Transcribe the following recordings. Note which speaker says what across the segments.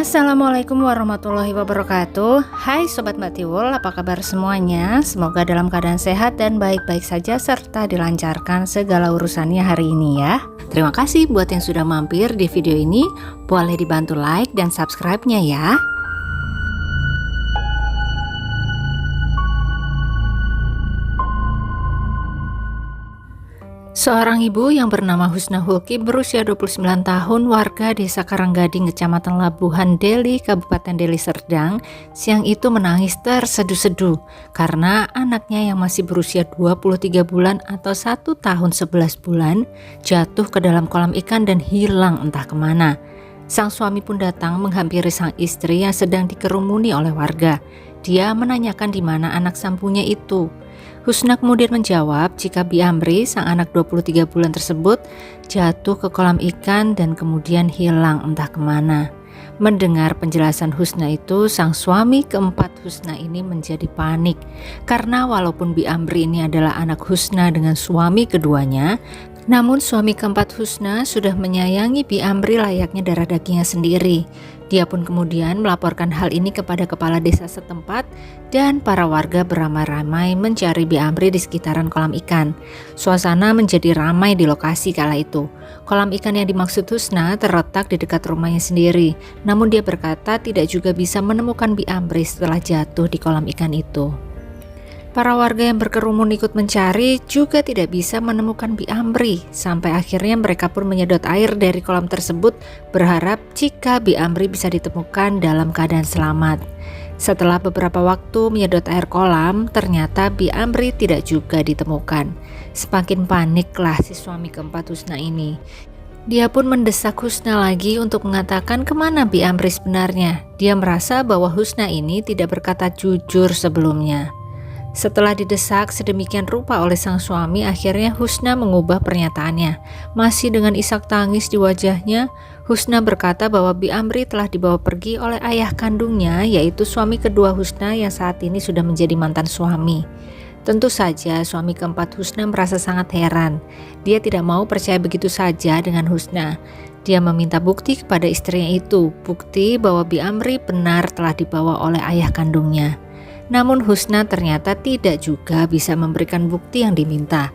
Speaker 1: Assalamualaikum warahmatullahi wabarakatuh. Hai Sobat Mbak Tiwul, apa kabar semuanya? Semoga dalam keadaan sehat dan baik-baik saja serta dilancarkan segala urusannya hari ini ya. Terima kasih buat yang sudah mampir di video ini. Boleh dibantu like dan subscribe-nya ya. Seorang ibu yang bernama Husna Hulki berusia 29 tahun, warga desa Karanggading, Kecamatan Labuhan Deli, Kabupaten Deli Serdang, siang itu menangis terseduh-seduh karena anaknya yang masih berusia 23 bulan atau 1 tahun 11 bulan jatuh ke dalam kolam ikan dan hilang entah kemana. Sang suami pun datang menghampiri sang istri yang sedang dikerumuni oleh warga. Dia menanyakan di mana anak sampunya itu. Husna kemudian menjawab jika Bi Amri, sang anak 23 bulan tersebut, jatuh ke kolam ikan dan kemudian hilang entah kemana. Mendengar penjelasan Husna itu, sang suami keempat Husna ini menjadi panik. Karena walaupun Bi Amri ini adalah anak Husna dengan suami keduanya, namun suami keempat Husna sudah menyayangi Bi Amri layaknya darah dagingnya sendiri. Dia pun kemudian melaporkan hal ini kepada kepala desa setempat dan para warga beramai-ramai mencari Bi Amri di sekitaran kolam ikan. Suasana menjadi ramai di lokasi kala itu. Kolam ikan yang dimaksud Husna terletak di dekat rumahnya sendiri. Namun dia berkata tidak juga bisa menemukan Bi Amri setelah jatuh di kolam ikan itu. Para warga yang berkerumun ikut mencari juga tidak bisa menemukan Bi Amri. Sampai akhirnya mereka pun menyedot air dari kolam tersebut berharap jika Bi Amri bisa ditemukan dalam keadaan selamat. Setelah beberapa waktu menyedot air kolam, ternyata Bi Amri tidak juga ditemukan. Semakin paniklah si suami keempat Husna ini. Dia pun mendesak Husna lagi untuk mengatakan kemana Bi Amri sebenarnya. Dia merasa bahwa Husna ini tidak berkata jujur sebelumnya. Setelah didesak sedemikian rupa oleh sang suami, akhirnya Husna mengubah pernyataannya. Masih dengan isak tangis di wajahnya, Husna berkata bahwa Bi Amri telah dibawa pergi oleh ayah kandungnya, yaitu suami kedua Husna yang saat ini sudah menjadi mantan suami. Tentu saja suami keempat Husna merasa sangat heran. Dia tidak mau percaya begitu saja dengan Husna. Dia meminta bukti kepada istrinya itu, bukti bahwa Bi Amri benar telah dibawa oleh ayah kandungnya. Namun Husna ternyata tidak juga bisa memberikan bukti yang diminta.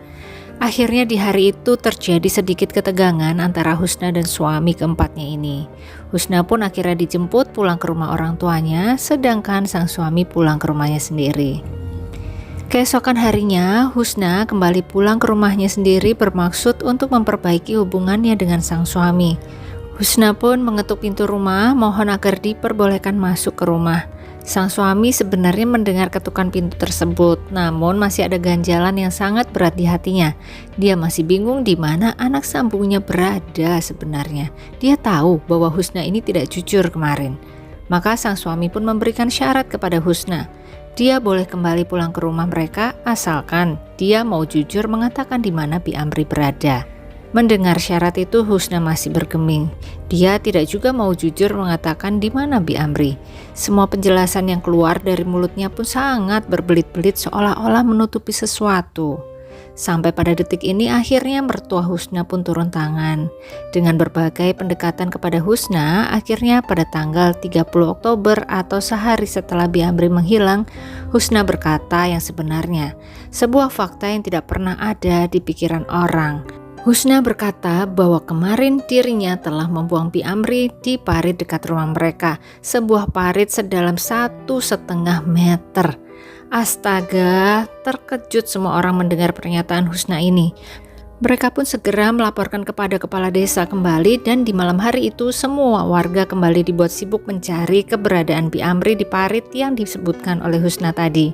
Speaker 1: Akhirnya di hari itu terjadi sedikit ketegangan antara Husna dan suami keempatnya ini. Husna pun akhirnya dijemput pulang ke rumah orang tuanya, sedangkan sang suami pulang ke rumahnya sendiri. Keesokan harinya, Husna kembali pulang ke rumahnya sendiri bermaksud untuk memperbaiki hubungannya dengan sang suami. Husna pun mengetuk pintu rumah, mohon agar diperbolehkan masuk ke rumah. Sang suami sebenarnya mendengar ketukan pintu tersebut, namun masih ada ganjalan yang sangat berat di hatinya. Dia masih bingung di mana anak sambungnya berada sebenarnya. Dia tahu bahwa Husna ini tidak jujur kemarin. Maka sang suami pun memberikan syarat kepada Husna. Dia boleh kembali pulang ke rumah mereka asalkan dia mau jujur mengatakan di mana Bi Amri berada. Mendengar syarat itu, Husna masih bergeming. Dia tidak juga mau jujur mengatakan di mana Bi Amri. Semua penjelasan yang keluar dari mulutnya pun sangat berbelit-belit seolah-olah menutupi sesuatu. Sampai pada detik ini akhirnya mertua Husna pun turun tangan. Dengan berbagai pendekatan kepada Husna, akhirnya pada tanggal 30 Oktober atau sehari setelah Bi Amri menghilang, Husna berkata yang sebenarnya. Sebuah fakta yang tidak pernah ada di pikiran orang. Husna berkata bahwa kemarin dirinya telah membuang Bi Amri di parit dekat rumah mereka, sebuah parit sedalam 1,5 meter. Astaga, terkejut semua orang mendengar pernyataan Husna ini. Mereka pun segera melaporkan kepada kepala desa kembali dan di malam hari itu semua warga kembali dibuat sibuk mencari keberadaan Bi Amri di parit yang disebutkan oleh Husna tadi.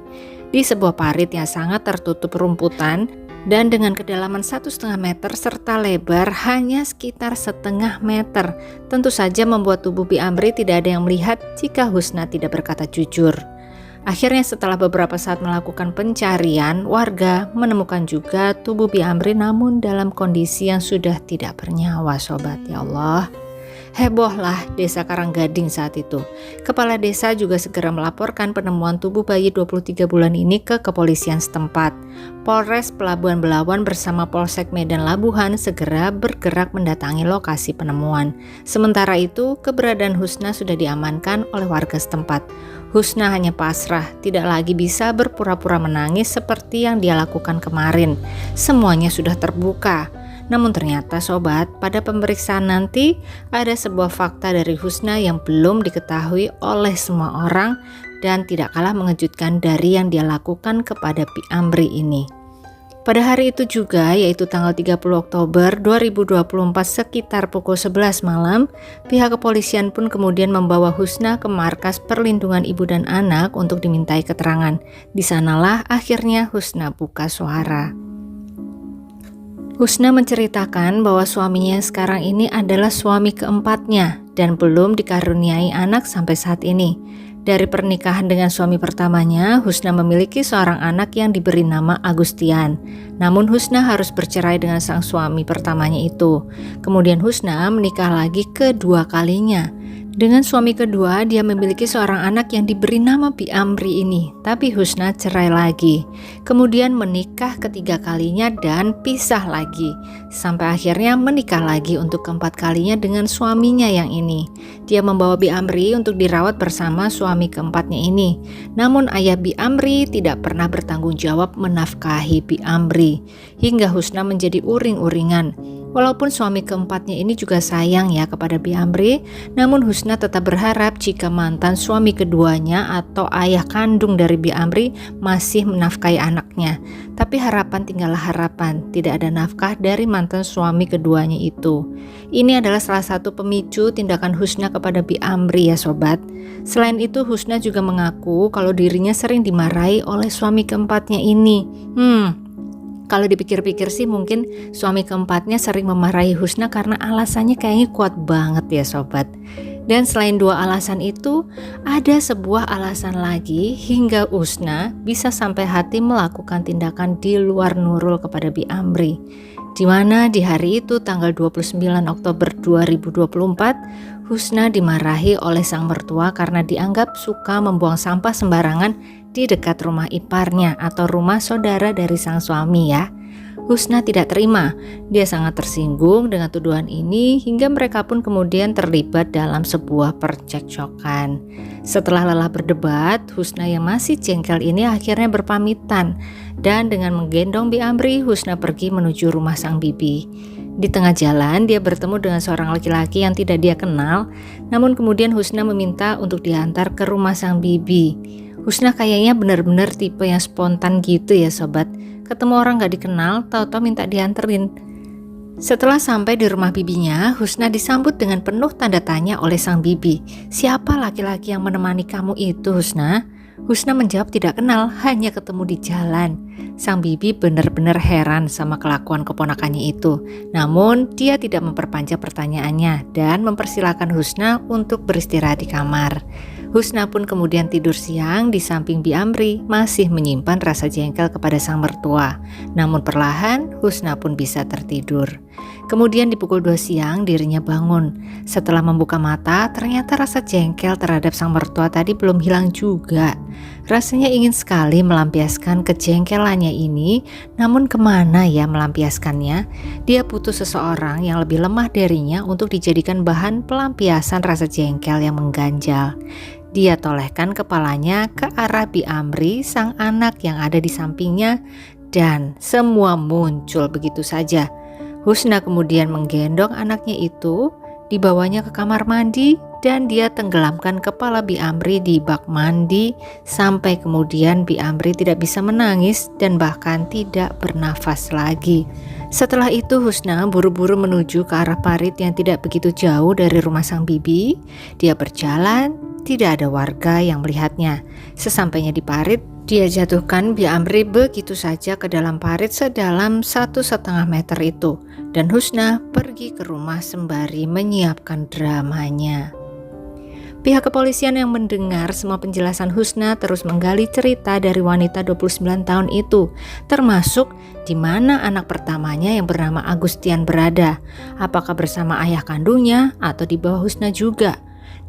Speaker 1: Di sebuah parit yang sangat tertutup rumputan, dan dengan kedalaman 1,5 meter serta lebar hanya sekitar 0,5 meter. Tentu saja membuat tubuh Bi Amri tidak ada yang melihat jika Husna tidak berkata jujur. Akhirnya setelah beberapa saat melakukan pencarian, warga menemukan juga tubuh Bi Amri namun dalam kondisi yang sudah tidak bernyawa sobat. Ya Allah, hebohlah desa Karanggading saat itu. Kepala desa juga segera melaporkan penemuan tubuh bayi 23 bulan ini ke kepolisian setempat. Polres Pelabuhan Belawan bersama Polsek Medan Labuhan segera bergerak mendatangi lokasi penemuan. Sementara itu, keberadaan Husna sudah diamankan oleh warga setempat. Husna hanya pasrah, tidak lagi bisa berpura-pura menangis seperti yang dia lakukan kemarin. Semuanya sudah terbuka. Namun ternyata sobat, pada pemeriksaan nanti ada sebuah fakta dari Husna yang belum diketahui oleh semua orang dan tidak kalah mengejutkan dari yang dia lakukan kepada Bi Amri ini. Pada hari itu juga, yaitu tanggal 30 Oktober 2024 sekitar pukul 11 malam, pihak kepolisian pun kemudian membawa Husna ke Markas Perlindungan Ibu dan Anak untuk dimintai keterangan. Di sanalah akhirnya Husna buka suara. Husna menceritakan bahwa suaminya yang sekarang ini adalah suami keempatnya dan belum dikaruniai anak sampai saat ini. Dari pernikahan dengan suami pertamanya, Husna memiliki seorang anak yang diberi nama Agustian. Namun Husna harus bercerai dengan sang suami pertamanya itu. Kemudian Husna menikah lagi kedua kalinya. Dengan suami kedua, dia memiliki seorang anak yang diberi nama Bi Amri ini, tapi Husna cerai lagi. Kemudian menikah ketiga kalinya dan pisah lagi. Sampai akhirnya menikah lagi untuk keempat kalinya dengan suaminya yang ini. Dia membawa Bi Amri untuk dirawat bersama suami keempatnya ini. Namun ayah Bi Amri tidak pernah bertanggung jawab menafkahi Bi Amri, hingga Husna menjadi uring-uringan. Walaupun suami keempatnya ini juga sayang ya kepada Bi Amri, namun Husna tetap berharap jika mantan suami keduanya atau ayah kandung dari Bi Amri masih menafkahi anaknya. Tapi harapan tinggallah harapan, tidak ada nafkah dari mantan suami keduanya itu. Ini adalah salah satu pemicu tindakan Husna kepada Bi Amri ya sobat. Selain itu Husna juga mengaku kalau dirinya sering dimarahi oleh suami keempatnya ini. Kalau dipikir-pikir sih mungkin suami keempatnya sering memarahi Husna karena alasannya kayaknya kuat banget ya sobat. Dan selain dua alasan itu, ada sebuah alasan lagi hingga Husna bisa sampai hati melakukan tindakan di luar nurul kepada Bi Amri. Di mana di hari itu tanggal 29 Oktober 2024, Husna dimarahi oleh sang mertua karena dianggap suka membuang sampah sembarangan di dekat rumah iparnya atau rumah saudara dari sang suami ya. Husna tidak terima, dia sangat tersinggung dengan tuduhan ini hingga mereka pun kemudian terlibat dalam sebuah percekcokan. Setelah lelah berdebat, Husna yang masih jengkel ini akhirnya berpamitan dan dengan menggendong Bi Amri, Husna pergi menuju rumah sang bibi. Di tengah jalan dia bertemu dengan seorang laki-laki yang tidak dia kenal, namun kemudian Husna meminta untuk diantar ke rumah sang bibi. Husna kayaknya benar-benar tipe yang spontan gitu ya sobat. Ketemu orang gak dikenal, tahu-tahu minta dianterin. Setelah sampai di rumah bibinya, Husna disambut dengan penuh tanda tanya oleh sang bibi. Siapa laki-laki yang menemani kamu itu Husna? Husna menjawab tidak kenal, hanya ketemu di jalan. Sang bibi benar-benar heran sama kelakuan keponakannya itu. Namun dia tidak memperpanjang pertanyaannya dan mempersilahkan Husna untuk beristirahat di kamar. Husna pun kemudian tidur siang di samping Bi Amri, masih menyimpan rasa jengkel kepada sang mertua. Namun perlahan Husna pun bisa tertidur. Kemudian di pukul 2 siang dirinya bangun. Setelah membuka mata, ternyata rasa jengkel terhadap sang mertua tadi belum hilang juga. Rasanya ingin sekali melampiaskan kejengkelannya ini, namun kemana ya melampiaskannya? Dia butuh seseorang yang lebih lemah darinya untuk dijadikan bahan pelampiasan rasa jengkel yang mengganjal. Dia tolehkan kepalanya ke arah Bi Amri, sang anak yang ada di sampingnya, dan semua muncul begitu saja. Husna kemudian menggendong anaknya itu, dibawanya ke kamar mandi, dan dia tenggelamkan kepala Bi Amri di bak mandi sampai kemudian Bi Amri tidak bisa menangis dan bahkan tidak bernafas lagi. Setelah itu Husna buru-buru menuju ke arah parit yang tidak begitu jauh dari rumah sang bibi. Dia berjalan, tidak ada warga yang melihatnya. Sesampainya di parit, dia jatuhkan Bi Amri begitu saja ke dalam parit sedalam 1,5 meter itu. Dan Husna pergi ke rumah sembari menyiapkan dramanya. Pihak kepolisian yang mendengar semua penjelasan Husna terus menggali cerita dari wanita 29 tahun itu, termasuk di mana anak pertamanya yang bernama Agustian berada, apakah bersama ayah kandungnya atau di bawah Husna juga.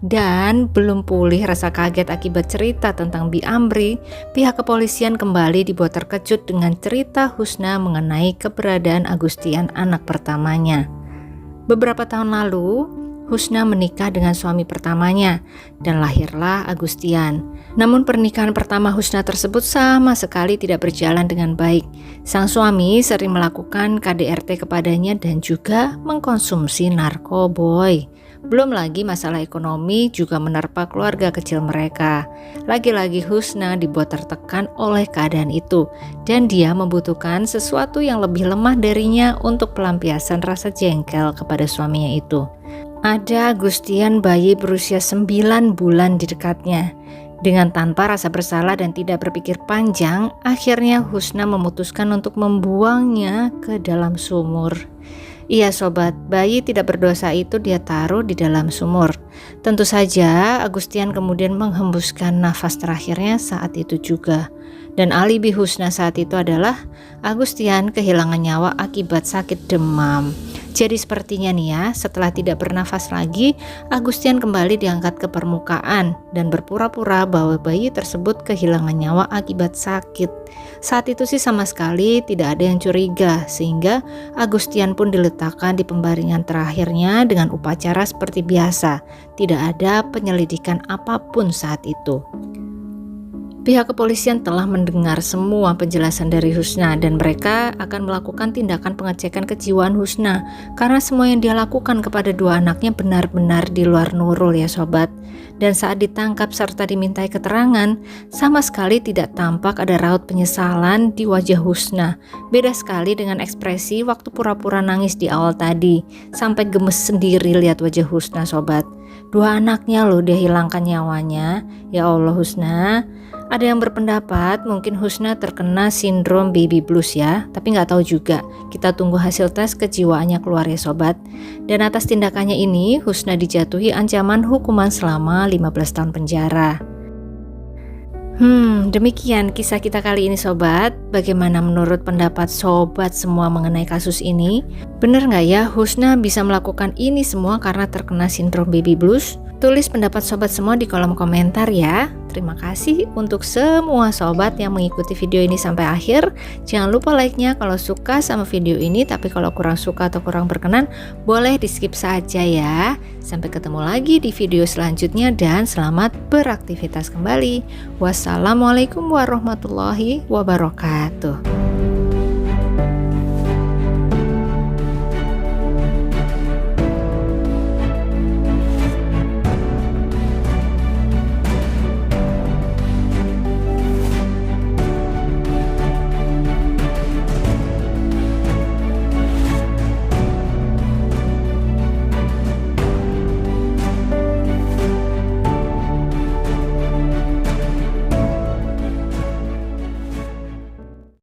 Speaker 1: Dan belum pulih rasa kaget akibat cerita tentang Bi Amri, pihak kepolisian kembali dibuat terkejut dengan cerita Husna mengenai keberadaan Agustian anak pertamanya. Beberapa tahun lalu, Husna menikah dengan suami pertamanya dan lahirlah Agustian. Namun pernikahan pertama Husna tersebut sama sekali tidak berjalan dengan baik. Sang suami sering melakukan KDRT kepadanya dan juga mengkonsumsi narkoboy. Belum lagi masalah ekonomi juga menerpa keluarga kecil mereka. Lagi-lagi Husna dibuat tertekan oleh keadaan itu dan dia membutuhkan sesuatu yang lebih lemah darinya untuk pelampiasan rasa jengkel kepada suaminya itu. Ada Agustian, bayi berusia 9 bulan di dekatnya. Dengan tanpa rasa bersalah dan tidak berpikir panjang, akhirnya Husna memutuskan untuk membuangnya ke dalam sumur. Iya sobat, bayi tidak berdosa itu dia taruh di dalam sumur. Tentu saja Agustian kemudian menghembuskan nafas terakhirnya saat itu juga. Dan alibi Husna saat itu adalah Agustian kehilangan nyawa akibat sakit demam. Jadi sepertinya nih ya, setelah tidak bernafas lagi, Agustian kembali diangkat ke permukaan dan berpura-pura bahwa bayi tersebut kehilangan nyawa akibat sakit. Saat itu sih sama sekali tidak ada yang curiga, sehingga Agustian pun diletakkan di pembaringan terakhirnya dengan upacara seperti biasa. Tidak ada penyelidikan apapun saat itu. Pihak kepolisian telah mendengar semua penjelasan dari Husna dan mereka akan melakukan tindakan pengecekan kejiwaan Husna karena semua yang dia lakukan kepada dua anaknya benar-benar di luar nurul ya sobat. Dan saat ditangkap serta dimintai keterangan, sama sekali tidak tampak ada raut penyesalan di wajah Husna. Beda sekali dengan ekspresi waktu pura-pura nangis di awal tadi, sampai gemes sendiri lihat wajah Husna sobat. Dua anaknya loh dia hilangkan nyawanya. Ya Allah Husna. Ada yang berpendapat mungkin Husna terkena sindrom baby blues ya, tapi nggak tahu juga. Kita tunggu hasil tes kejiwaannya keluar ya sobat. Dan atas tindakannya ini, Husna dijatuhi ancaman hukuman selama 15 tahun penjara. Demikian kisah kita kali ini sobat. Bagaimana menurut pendapat sobat semua mengenai kasus ini? Bener nggak ya Husna bisa melakukan ini semua karena terkena sindrom baby blues? Tulis pendapat sobat semua di kolom komentar ya. Terima kasih untuk semua sobat yang mengikuti video ini sampai akhir. Jangan lupa like-nya kalau suka sama video ini, tapi kalau kurang suka atau kurang berkenan, boleh di skip saja ya. Sampai ketemu lagi di video selanjutnya dan selamat beraktivitas kembali. Wassalamualaikum warahmatullahi wabarakatuh.